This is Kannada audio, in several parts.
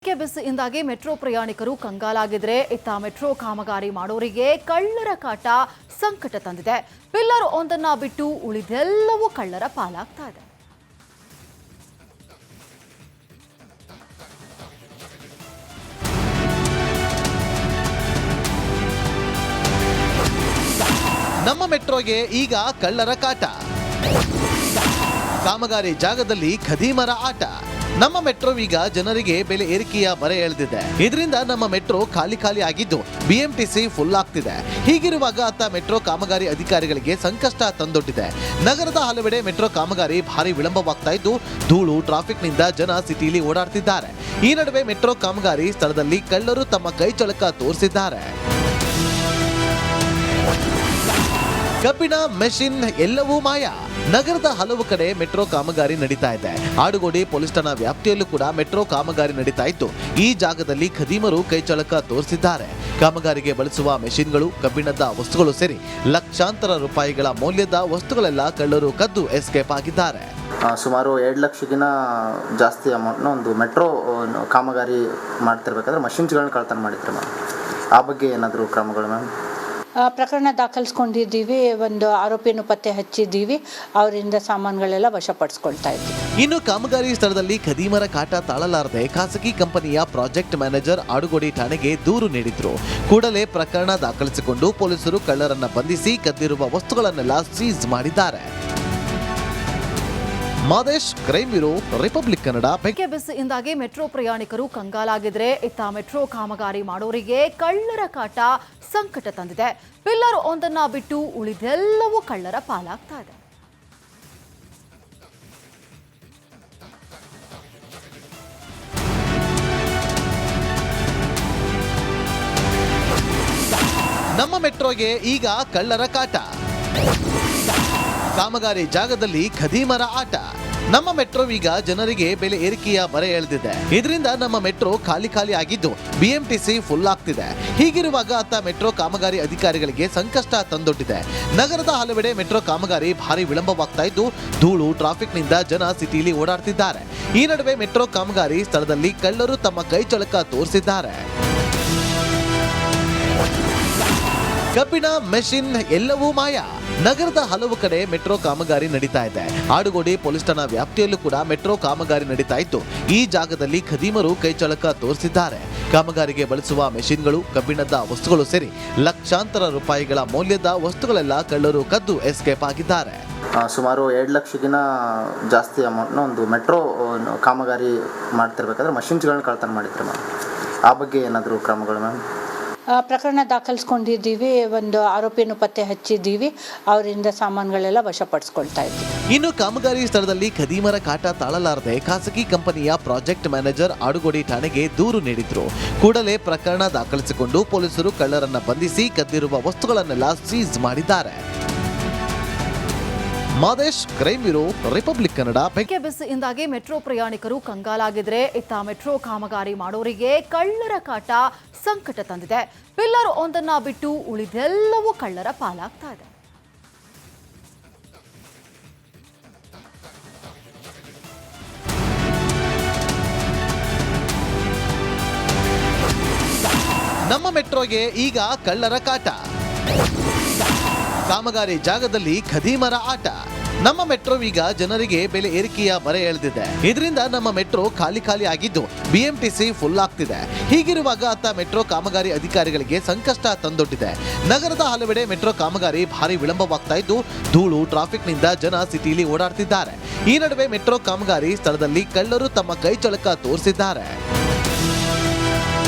ಬೆಂಕಿ ಬಿಸಿಯಿಂದಾಗಿ ಮೆಟ್ರೋ ಪ್ರಯಾಣಿಕರು ಕಂಗಾಲಾಗಿದ್ರೆ ಇತ್ತ ಮೆಟ್ರೋ ಕಾಮಗಾರಿ ಮಾಡೋರಿಗೆ ಕಳ್ಳರ ಕಾಟ ಸಂಕಟ ತಂದಿದೆ. ಪಿಲ್ಲರ್ ಒಂದನ್ನ ಬಿಟ್ಟು ಉಳಿದೆಲ್ಲವೂ ಕಳ್ಳರ ಪಾಲಾಗ್ತಾ ಇದೆ. ನಮ್ಮ ಮೆಟ್ರೋಗೆ ಈಗ ಕಳ್ಳರ ಕಾಟ. ಕಾಮಗಾರಿ ಜಾಗದಲ್ಲಿ ಖದೀಮರ ಆಟ. ನಮ್ಮ ಮೆಟ್ರೋ ಈಗ ಜನರಿಗೆ ಬೆಲೆ ಏರಿಕೆಯ ಬರೆ ಎಳೆದಿದೆ. ಇದರಿಂದ ನಮ್ಮ ಮೆಟ್ರೋ ಖಾಲಿ ಆಗಿದ್ದು ಬಿಎಂಟಿಸಿ ಫುಲ್ ಆಗ್ತಿದೆ. ಹೀಗಿರುವಾಗ ಅತ್ತ ಮೆಟ್ರೋ ಕಾಮಗಾರಿ ಅಧಿಕಾರಿಗಳಿಗೆ ಸಂಕಷ್ಟ ತಂದೊಡ್ಡಿದೆ. ನಗರದ ಹಲವೆಡೆ ಮೆಟ್ರೋ ಕಾಮಗಾರಿ ಭಾರಿ ವಿಳಂಬವಾಗ್ತಾ ಇದ್ದು ಧೂಳು ಟ್ರಾಫಿಕ್ನಿಂದ ಜನ ಸಿಟಿಲಿ ಓಡಾಡ್ತಿದ್ದಾರೆ. ಈ ನಡುವೆ ಮೆಟ್ರೋ ಕಾಮಗಾರಿ ಸ್ಥಳದಲ್ಲಿ ಕಳ್ಳರು ತಮ್ಮ ಕೈ ಚಳಕ ತೋರಿಸಿದ್ದಾರೆ. ಕಬ್ಬಿಣ, ಮೆಷಿನ್ ಎಲ್ಲವೂ ಮಾಯ. ನಗರದ ಹಲವು ಕಡೆ ಮೆಟ್ರೋ ಕಾಮಗಾರಿ ನಡೀತಾ ಇದೆ. ಆಡುಗೋಡಿ ಪೊಲೀಸ್ ಠಾಣಾ ವ್ಯಾಪ್ತಿಯಲ್ಲೂ ಕೂಡ ಮೆಟ್ರೋ ಕಾಮಗಾರಿ ನಡೀತಾ ಇದ್ದು ಈ ಜಾಗದಲ್ಲಿ ಖದೀಮರು ಕೈಚಳಕ ತೋರಿಸಿದ್ದಾರೆ. ಕಾಮಗಾರಿಗೆ ಬಳಸುವ ಮೆಷಿನ್ಗಳು, ಕಬ್ಬಿಣದ ವಸ್ತುಗಳು ಸೇರಿ ಲಕ್ಷಾಂತರ ರೂಪಾಯಿಗಳ ಮೌಲ್ಯದ ವಸ್ತುಗಳೆಲ್ಲ ಕಳ್ಳರು ಕದ್ದು ಎಸ್ಕೇಪ್ ಆಗಿದ್ದಾರೆ. ಸುಮಾರು 2 ಲಕ್ಷಕ್ಕಿಂತ ಜಾಸ್ತಿ ಅಮೌಂಟ್ನ ಒಂದು ಮೆಟ್ರೋ ಕಾಮಗಾರಿ ಮಾಡ್ತಿರ್ಬೇಕಾದ್ರೆ ಮಷಿನ್ಸ್ಗಳನ್ನ ಕಳ್ತನ ಮಾಡಿದ್ರು ಮ್ಯಾಮ್. ಆ ಬಗ್ಗೆ ಏನಾದರೂ ಕ್ರಮಗಳು ಮ್ಯಾಮ್? ಪ್ರಕರಣ ದಾಖಲಿಸ್ಕೊಂಡಿದ್ದೀವಿ. ಒಂದು ಆರೋಪಿಯನ್ನು ಪತ್ತೆ ಹಚ್ಚಿದ್ದೀವಿ. ಅವರಿಂದ ಸಾಮಾನುಗಳೆಲ್ಲ ವಶಪಡಿಸ್ಕೊಳ್ತಾ ಇದ್ದೀವಿ. ಇನ್ನು ಕಾಮಗಾರಿ ಸ್ಥಳದಲ್ಲಿ ಖದೀಮರ ಕಾಟ ತಾಳಲಾರದೆ ಖಾಸಗಿ ಕಂಪನಿಯ ಪ್ರಾಜೆಕ್ಟ್ ಮ್ಯಾನೇಜರ್ ಆಡುಗೋಡಿ ಠಾಣೆಗೆ ದೂರು ನೀಡಿದ್ರು. ಕೂಡಲೇ ಪ್ರಕರಣ ದಾಖಲಿಸಿಕೊಂಡು ಪೊಲೀಸರು ಕಳ್ಳರನ್ನ ಬಂಧಿಸಿ ಕದ್ದಿರುವ ವಸ್ತುಗಳನ್ನೆಲ್ಲ ಸೀಸ್ ಮಾಡಿದ್ದಾರೆ. Madesh, crime bureau, republic Kannada. ಬೆಂಕಿ ಬಿಸಿಯಿಂದಾಗಿ ಮೆಟ್ರೋ ಪ್ರಯಾಣಿಕರು ಕಂಗಾಲಾಗಿದ್ರೆ ಇತ್ತ ಮೆಟ್ರೋ ಕಾಮಗಾರಿ ಮಾಡೋರಿಗೆ ಕಳ್ಳರ ಕಾಟ ಸಂಕಟ ತಂದಿದೆ. ಪಿಲ್ಲರ್ ಒಂದನ್ನ ಬಿಟ್ಟು ಉಳಿದೆಲ್ಲವೂ ಕಳ್ಳರ ಪಾಲಾಗ್ತಾ ಇದೆ. ನಮ್ಮ ಮೆಟ್ರೋಗೆ ಈಗ ಕಳ್ಳರ ಕಾಟ. ಕಾಮಗಾರಿ ಜಾಗದಲ್ಲಿ ಖದೀಮರ ಆಟ. ನಮ್ಮ ಮೆಟ್ರೋ ಈಗ ಜನರಿಗೆ ಬೆಲೆ ಏರಿಕೆಯ ಬರೆ ಎಳೆದಿದೆ. ಇದರಿಂದ ನಮ್ಮ ಮೆಟ್ರೋ ಖಾಲಿ ಆಗಿದ್ದು ಬಿಎಂಟಿಸಿ ಫುಲ್ ಆಗ್ತಿದೆ. ಹೀಗಿರುವಾಗ ಅತ್ತ ಮೆಟ್ರೋ ಕಾಮಗಾರಿ ಅಧಿಕಾರಿಗಳಿಗೆ ಸಂಕಷ್ಟ ತಂದೊಡ್ಡಿದೆ. ನಗರದ ಹಲವೆಡೆ ಮೆಟ್ರೋ ಕಾಮಗಾರಿ ಭಾರಿ ವಿಳಂಬವಾಗ್ತಾ ಇದ್ದು ಧೂಳು ಟ್ರಾಫಿಕ್ನಿಂದ ಜನ ಸಿಟಿಲಿ ಓಡಾಡ್ತಿದ್ದಾರೆ. ಈ ನಡುವೆ ಮೆಟ್ರೋ ಕಾಮಗಾರಿ ಸ್ಥಳದಲ್ಲಿ ಕಳ್ಳರು ತಮ್ಮ ಕೈ ಚಳಕ ತೋರಿಸಿದ್ದಾರೆ. ಕಬ್ಬಿಣ, ಮೆಷಿನ್ ಎಲ್ಲವೂ ಮಾಯ. ನಗರದ ಹಲವು ಕಡೆ ಮೆಟ್ರೋ ಕಾಮಗಾರಿ ನಡೀತಾ ಇದೆ. ಆಡುಗೋಡಿ ಪೊಲೀಸ್ ಠಾಣಾ ವ್ಯಾಪ್ತಿಯಲ್ಲೂ ಕೂಡ ಮೆಟ್ರೋ ಕಾಮಗಾರಿ ನಡೀತಾ ಇದ್ದು ಈ ಜಾಗದಲ್ಲಿ ಖದೀಮರು ಕೈಚಳಕ ತೋರಿಸಿದ್ದಾರೆ. ಕಾಮಗಾರಿಗೆ ಬಳಸುವ ಮೆಷಿನ್ಗಳು, ಕಬ್ಬಿಣದ ವಸ್ತುಗಳು ಸೇರಿ ಲಕ್ಷಾಂತರ ರೂಪಾಯಿಗಳ ಮೌಲ್ಯದ ವಸ್ತುಗಳೆಲ್ಲ ಕಳ್ಳರು ಕದ್ದು ಎಸ್ಕೇಪ್ ಆಗಿದ್ದಾರೆ. ಸುಮಾರು 2 ಲಕ್ಷಕ್ಕಿಂತ ಜಾಸ್ತಿ ಅಮೌಂಟ್ನ ಒಂದು ಮೆಟ್ರೋ ಕಾಮಗಾರಿ ಮಾಡ್ತಿರ್ಬೇಕಾದ್ರೆ ಮಷಿನ್ಸ್ಗಳನ್ನ ಕಳ್ತನ ಮಾಡಿದ್ರು ಮ್ಯಾಮ್. ಆ ಬಗ್ಗೆ ಏನಾದರೂ ಕ್ರಮಗಳು ಮ್ಯಾಮ್? ಪ್ರಕರಣ ದಾಖಲಿಸ್ಕೊಂಡಿದ್ದೀವಿ. ಒಂದು ಆರೋಪಿಯನ್ನು ಪತ್ತೆ ಹಚ್ಚಿದ್ದೀವಿ. ಅವರಿಂದ ಸಾಮಾನುಗಳೆಲ್ಲ ವಶಪಡಿಸ್ಕೊಳ್ತಾ ಇದ್ದೀವಿ. ಇನ್ನು ಕಾಮಗಾರಿ ಸ್ಥಳದಲ್ಲಿ ಖದೀಮರ ಕಾಟ ತಾಳಲಾರದೆ ಖಾಸಗಿ ಕಂಪನಿಯ ಪ್ರಾಜೆಕ್ಟ್ ಮ್ಯಾನೇಜರ್ ಆಡುಗೋಡಿ ಠಾಣೆಗೆ ದೂರು ನೀಡಿದ್ರು. ಕೂಡಲೇ ಪ್ರಕರಣ ದಾಖಲಿಸಿಕೊಂಡು ಪೊಲೀಸರು ಕಳ್ಳರನ್ನ ಬಂಧಿಸಿ ಕದ್ದಿರುವ ವಸ್ತುಗಳನ್ನೆಲ್ಲ ಸೀಸ್ ಮಾಡಿದ್ದಾರೆ. Madesh, crime bureau, republic Kannada. ಬೆಂಕಿ ಬಿಸಿಯಿಂದಾಗಿ ಮೆಟ್ರೋ ಪ್ರಯಾಣಿಕರು ಕಂಗಾಲಾಗಿದ್ರೆ ಇತ್ತ ಮೆಟ್ರೋ ಕಾಮಗಾರಿ ಮಾಡೋರಿಗೆ ಕಳ್ಳರ ಕಾಟ ಸಂಕಟ ತಂದಿದೆ. ಪಿಲ್ಲರ್ ಒಂದನ್ನ ಬಿಟ್ಟು ಉಳಿದೆಲ್ಲವೂ ಕಳ್ಳರ ಪಾಲಾಗ್ತಾ ಇದೆ. ನಮ್ಮ ಮೆಟ್ರೋಗೆ ಈಗ ಕಳ್ಳರ ಕಾಟ. ಕಾಮಗಾರಿ ಜಾಗದಲ್ಲಿ ಖದೀಮರ ಆಟ. ನಮ್ಮ ಮೆಟ್ರೋ ಈಗ ಜನರಿಗೆ ಬೆಲೆ ಏರಿಕೆಯ ಬರೆ ಎಳೆದಿದೆ. ಇದರಿಂದ ನಮ್ಮ ಮೆಟ್ರೋ ಖಾಲಿ ಆಗಿದ್ದು ಬಿಎಂಟಿಸಿ ಫುಲ್ ಆಗ್ತಿದೆ. ಹೀಗಿರುವಾಗ ಅತ್ತ ಮೆಟ್ರೋ ಕಾಮಗಾರಿ ಅಧಿಕಾರಿಗಳಿಗೆ ಸಂಕಷ್ಟ ತಂದೊಡ್ಡಿದೆ. ನಗರದ ಹಲವೆಡೆ ಮೆಟ್ರೋ ಕಾಮಗಾರಿ ಭಾರಿ ವಿಳಂಬವಾಗ್ತಾ ಇದ್ದು ಧೂಳು ಟ್ರಾಫಿಕ್ನಿಂದ ಜನ ಸಿಟಿಲಿ ಓಡಾಡ್ತಿದ್ದಾರೆ. ಈ ನಡುವೆ ಮೆಟ್ರೋ ಕಾಮಗಾರಿ ಸ್ಥಳದಲ್ಲಿ ಕಳ್ಳರು ತಮ್ಮ ಕೈ ಚಳಕ ತೋರಿಸಿದ್ದಾರೆ.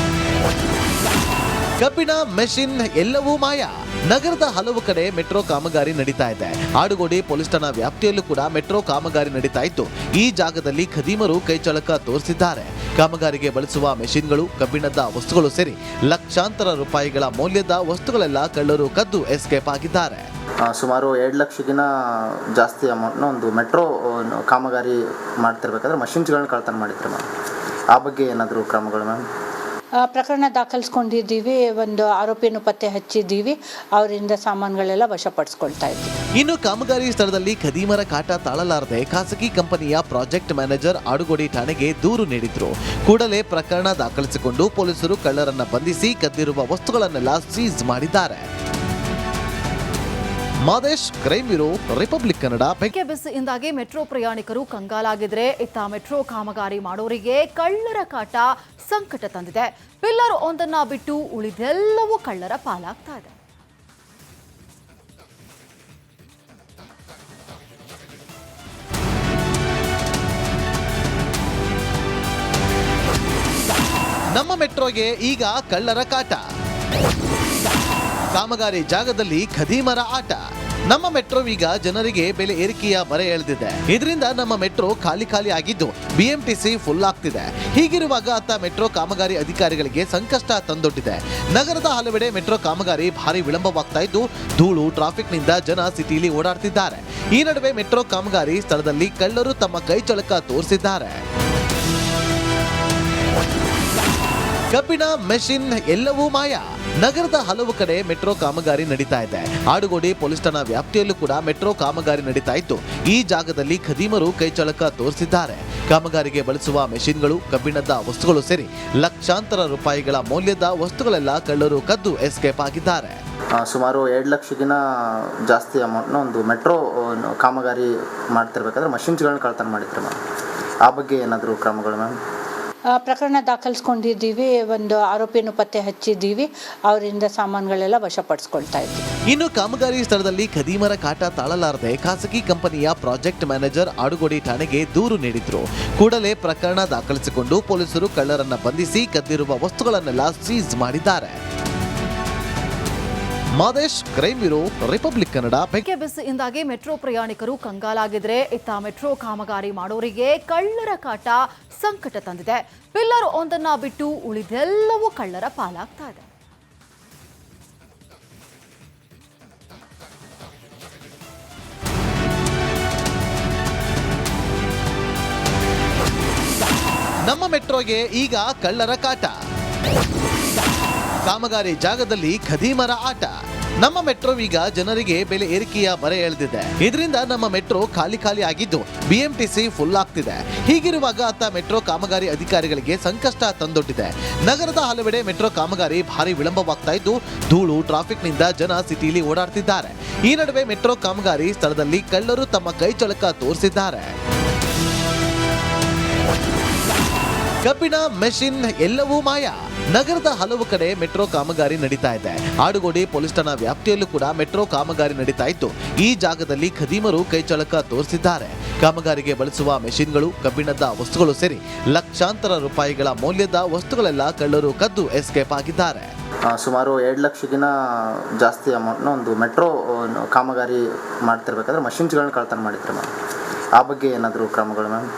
ಕಬ್ಬಿಣ, ಮೆಷಿನ್ ಎಲ್ಲವೂ ಮಾಯ. ನಗರದ ಹಲವು ಕಡೆ ಮೆಟ್ರೋ ಕಾಮಗಾರಿ ನಡೀತಾ ಇದೆ. ಆಡುಗೋಡಿ ಪೊಲೀಸ್ ಠಾಣಾ ವ್ಯಾಪ್ತಿಯಲ್ಲೂ ಕೂಡ ಮೆಟ್ರೋ ಕಾಮಗಾರಿ ನಡೀತಾ ಇದ್ದು ಈ ಜಾಗದಲ್ಲಿ ಖದೀಮರು ಕೈಚಳಕ ತೋರಿಸಿದ್ದಾರೆ. ಕಾಮಗಾರಿಗೆ ಬಳಸುವ ಮೆಷಿನ್ಗಳು, ಕಬ್ಬಿಣದ ವಸ್ತುಗಳು ಸೇರಿ ಲಕ್ಷಾಂತರ ರೂಪಾಯಿಗಳ ಮೌಲ್ಯದ ವಸ್ತುಗಳೆಲ್ಲ ಕಳ್ಳರು ಕದ್ದು ಎಸ್ಕೇಪ್ ಆಗಿದ್ದಾರೆ. ಸುಮಾರು 2 ಲಕ್ಷಕ್ಕಿಂತ ಜಾಸ್ತಿ ಅಮೌಂಟ್ನ ಒಂದು ಮೆಟ್ರೋ ಕಾಮಗಾರಿ ಮಾಡ್ತಿರ್ಬೇಕಾದ್ರೆ ಮಷಿನ್ಸ್ಗಳನ್ನ ಕಳ್ತನ ಮಾಡಿದ್ರು ಮ್ಯಾಮ್. ಆ ಬಗ್ಗೆ ಏನಾದರೂ ಕ್ರಮಗಳು ಮ್ಯಾಮ್? ಪ್ರಕರಣ ದಾಖಲಿಸ್ಕೊಂಡಿದ್ದೀವಿ, ಒಂದು ಆರೋಪಿಯನ್ನು ಪತ್ತೆ ಹಚ್ಚಿದ್ದೀವಿ, ಅವರಿಂದ ಸಾಮಾನುಗಳೆಲ್ಲ ವಶಪಡಿಸ್ಕೊಳ್ತಾ ಇದ್ದೀವಿ. ಇನ್ನು ಕಾಮಗಾರಿ ಸ್ಥಳದಲ್ಲಿ ಖದೀಮರ ಕಾಟ ತಾಳಲಾರದೆ ಖಾಸಗಿ ಕಂಪನಿಯ ಪ್ರಾಜೆಕ್ಟ್ ಮ್ಯಾನೇಜರ್ ಆಡುಗೋಡಿ ಠಾಣೆಗೆ ದೂರು ನೀಡಿದ್ರು. ಕೂಡಲೇ ಪ್ರಕರಣ ದಾಖಲಿಸಿಕೊಂಡು ಪೊಲೀಸರು ಕಳ್ಳರನ್ನ ಬಂಧಿಸಿ ಕದ್ದಿರುವ ವಸ್ತುಗಳನ್ನೆಲ್ಲ ಸೀಸ್ ಮಾಡಿದ್ದಾರೆ. Madesh, crime bureau, republic Kannada. ಬೆಂಕಿ ಬಿಸಿಯಿಂದಾಗಿ ಮೆಟ್ರೋ ಪ್ರಯಾಣಿಕರು ಕಂಗಾಲಾಗಿದ್ರೆ ಇತ್ತ ಮೆಟ್ರೋ ಕಾಮಗಾರಿ ಮಾಡೋರಿಗೆ ಕಳ್ಳರ ಕಾಟ ಸಂಕಟ ತಂದಿದೆ. ಪಿಲ್ಲರ್ ಒಂದನ್ನ ಬಿಟ್ಟು ಉಳಿದೆಲ್ಲವೂ ಕಳ್ಳರ ಪಾಲಾಗ್ತಾ ಇದೆ. ನಮ್ಮ ಮೆಟ್ರೋಗೆ ಈಗ ಕಳ್ಳರ ಕಾಟ. ಕಾಮಗಾರಿ ಜಾಗದಲ್ಲಿ ಖದೀಮರ ಆಟ. ನಮ್ಮ ಮೆಟ್ರೋ ಈಗ ಜನರಿಗೆ ಬೆಲೆ ಏರಿಕೆಯ ಬರೆ ಎಳೆದಿದೆ. ಇದರಿಂದ ನಮ್ಮ ಮೆಟ್ರೋ ಖಾಲಿ ಆಗಿದ್ದು ಬಿಎಂಟಿಸಿ ಫುಲ್ ಆಗ್ತಿದೆ. ಹೀಗಿರುವಾಗ ಅತ್ತ ಮೆಟ್ರೋ ಕಾಮಗಾರಿ ಅಧಿಕಾರಿಗಳಿಗೆ ಸಂಕಷ್ಟ ತಂದೊಡ್ಡಿದೆ. ನಗರದ ಹಲವೆಡೆ ಮೆಟ್ರೋ ಕಾಮಗಾರಿ ಭಾರಿ ವಿಳಂಬವಾಗ್ತಾ ಇದ್ದು ಧೂಳು ಟ್ರಾಫಿಕ್ನಿಂದ ಜನ ಸಿಟಿಲಿ ಓಡಾಡ್ತಿದ್ದಾರೆ. ಈ ನಡುವೆ ಮೆಟ್ರೋ ಕಾಮಗಾರಿ ಸ್ಥಳದಲ್ಲಿ ಕಳ್ಳರು ತಮ್ಮ ಕೈ ಚಳಕ ತೋರಿಸಿದ್ದಾರೆ. ಕಬ್ಬಿಣ, ಮೆಷಿನ್ ಎಲ್ಲವೂ ಮಾಯ. ನಗರದ ಹಲವು ಕಡೆ ಮೆಟ್ರೋ ಕಾಮಗಾರಿ ನಡೀತಾ ಇದೆ. ಆಡುಗೋಡಿ ಪೊಲೀಸ್ ಠಾಣಾ ವ್ಯಾಪ್ತಿಯಲ್ಲೂ ಕೂಡ ಮೆಟ್ರೋ ಕಾಮಗಾರಿ ನಡೀತಾ ಇದ್ದು ಈ ಜಾಗದಲ್ಲಿ ಖದೀಮರು ಕೈಚಳಕ ತೋರಿಸಿದ್ದಾರೆ. ಕಾಮಗಾರಿಗೆ ಬಳಸುವ ಮೆಷಿನ್ಗಳು, ಕಬ್ಬಿಣದ ವಸ್ತುಗಳು ಸೇರಿ ಲಕ್ಷಾಂತರ ರೂಪಾಯಿಗಳ ಮೌಲ್ಯದ ವಸ್ತುಗಳೆಲ್ಲ ಕಳ್ಳರು ಕದ್ದು ಎಸ್ಕೇಪ್ ಆಗಿದ್ದಾರೆ. ಸುಮಾರು 2 ಲಕ್ಷಕ್ಕಿಂತ ಜಾಸ್ತಿ ಅಮೌಂಟ್ನ ಒಂದು ಮೆಟ್ರೋ ಕಾಮಗಾರಿ ಮಾಡ್ತಿರ್ಬೇಕಾದ್ರೆ ಮಷಿನ್ಸ್ಗಳನ್ನ ಕಳ್ತನ ಮಾಡಿದ್ರು ಮ್ಯಾಮ್. ಆ ಬಗ್ಗೆ ಏನಾದರೂ ಕ್ರಮಗಳು ಮ್ಯಾಮ್? ಪ್ರಕರಣ ದಾಖಲಿಸ್ಕೊಂಡಿದ್ದೀವಿ, ಒಂದು ಆರೋಪಿಯನ್ನು ಪತ್ತೆ ಹಚ್ಚಿದ್ದೀವಿ, ಅವರಿಂದ ಸಾಮಾನುಗಳೆಲ್ಲ ವಶಪಡಿಸ್ಕೊಳ್ತಾ ಇದ್ದೀವಿ. ಇನ್ನು ಕಾಮಗಾರಿ ಸ್ಥಳದಲ್ಲಿ ಖದೀಮರ ಕಾಟ ತಾಳಲಾರದೆ ಖಾಸಗಿ ಕಂಪನಿಯ ಪ್ರಾಜೆಕ್ಟ್ ಮ್ಯಾನೇಜರ್ ಆಡುಗೋಡಿ ಠಾಣೆಗೆ ದೂರು ನೀಡಿದ್ರು. ಕೂಡಲೇ ಪ್ರಕರಣ ದಾಖಲಿಸಿಕೊಂಡು ಪೊಲೀಸರು ಕಳ್ಳರನ್ನ ಬಂಧಿಸಿ ಕದ್ದಿರುವ ವಸ್ತುಗಳನ್ನೆಲ್ಲ ಸೀಸ್ ಮಾಡಿದ್ದಾರೆ. Madesh, crime bureau, republic Kannada. ಬೆಂಕಿ ಬಿಸಿಯಿಂದಾಗಿ ಮೆಟ್ರೋ ಪ್ರಯಾಣಿಕರು ಕಂಗಾಲಾಗಿದ್ರೆ ಇತ್ತ ಮೆಟ್ರೋ ಕಾಮಗಾರಿ ಮಾಡೋರಿಗೆ ಕಳ್ಳರ ಕಾಟ ಸಂಕಟ ತಂದಿದೆ. ಪಿಲ್ಲರ್ ಒಂದನ್ನ ಬಿಟ್ಟು ಉಳಿದೆಲ್ಲವೂ ಕಳ್ಳರ ಪಾಲಾಗ್ತಾ ಇದೆ. ನಮ್ಮ ಮೆಟ್ರೋಗೆ ಈಗ ಕಳ್ಳರ ಕಾಟ. ಕಾಮಗಾರಿ ಜಾಗದಲ್ಲಿ ಖದೀಮರ ಆಟ. ನಮ್ಮ ಮೆಟ್ರೋ ಈಗ ಜನರಿಗೆ ಬೆಲೆ ಏರಿಕೆಯ ಬರೆ ಎಳೆದಿದೆ. ಇದರಿಂದ ನಮ್ಮ ಮೆಟ್ರೋ ಖಾಲಿ ಆಗಿದ್ದು ಬಿಎಂಟಿಸಿ ಫುಲ್ ಆಗ್ತಿದೆ. ಹೀಗಿರುವಾಗ ಅತ್ತ ಮೆಟ್ರೋ ಕಾಮಗಾರಿ ಅಧಿಕಾರಿಗಳಿಗೆ ಸಂಕಷ್ಟ ತಂದೊಡ್ಡಿದೆ. ನಗರದ ಹಲವೆಡೆ ಮೆಟ್ರೋ ಕಾಮಗಾರಿ ಭಾರಿ ವಿಳಂಬವಾಗ್ತಾ ಇದ್ದು ಧೂಳು ಟ್ರಾಫಿಕ್ನಿಂದ ಜನ ಸಿಟಿಲಿ ಓಡಾಡ್ತಿದ್ದಾರೆ. ಈ ನಡುವೆ ಮೆಟ್ರೋ ಕಾಮಗಾರಿ ಸ್ಥಳದಲ್ಲಿ ಕಳ್ಳರು ತಮ್ಮ ಕೈ ಚಳಕ ತೋರಿಸಿದ್ದಾರೆ. ಕಬ್ಬಿಣ, ಮೆಷಿನ್ ಎಲ್ಲವೂ ಮಾಯ. ನಗರದ ಹಲವು ಕಡೆ ಮೆಟ್ರೋ ಕಾಮಗಾರಿ ನಡೀತಾ ಇದೆ. ಆಡುಗೋಡಿ ಪೊಲೀಸ್ ಠಾಣಾ ವ್ಯಾಪ್ತಿಯಲ್ಲೂ ಕೂಡ ಮೆಟ್ರೋ ಕಾಮಗಾರಿ ನಡೀತಾ ಇದ್ದು ಈ ಜಾಗದಲ್ಲಿ ಖದೀಮರು ಕೈಚಳಕ ತೋರಿಸಿದ್ದಾರೆ. ಕಾಮಗಾರಿಗೆ ಬಳಸುವ ಮೆಷಿನ್ಗಳು, ಕಬ್ಬಿಣದ ವಸ್ತುಗಳು ಸೇರಿ ಲಕ್ಷಾಂತರ ರೂಪಾಯಿಗಳ ಮೌಲ್ಯದ ವಸ್ತುಗಳೆಲ್ಲ ಕಳ್ಳರು ಕದ್ದು ಎಸ್ಕೇಪ್ ಆಗಿದ್ದಾರೆ. ಸುಮಾರು 2 ಲಕ್ಷಕ್ಕಿಂತ ಜಾಸ್ತಿ ಅಮೌಂಟ್ನ ಒಂದು ಮೆಟ್ರೋ ಕಾಮಗಾರಿ ಮಾಡ್ತಿರ್ಬೇಕಾದ್ರೆ ಮಷಿನ್ಸ್ಗಳನ್ನ ಕಳ್ತನ ಮಾಡಿದ್ರು ಮ್ಯಾಮ್. ಆ ಬಗ್ಗೆ ಏನಾದರೂ ಕ್ರಮಗಳು ಮ್ಯಾಮ್?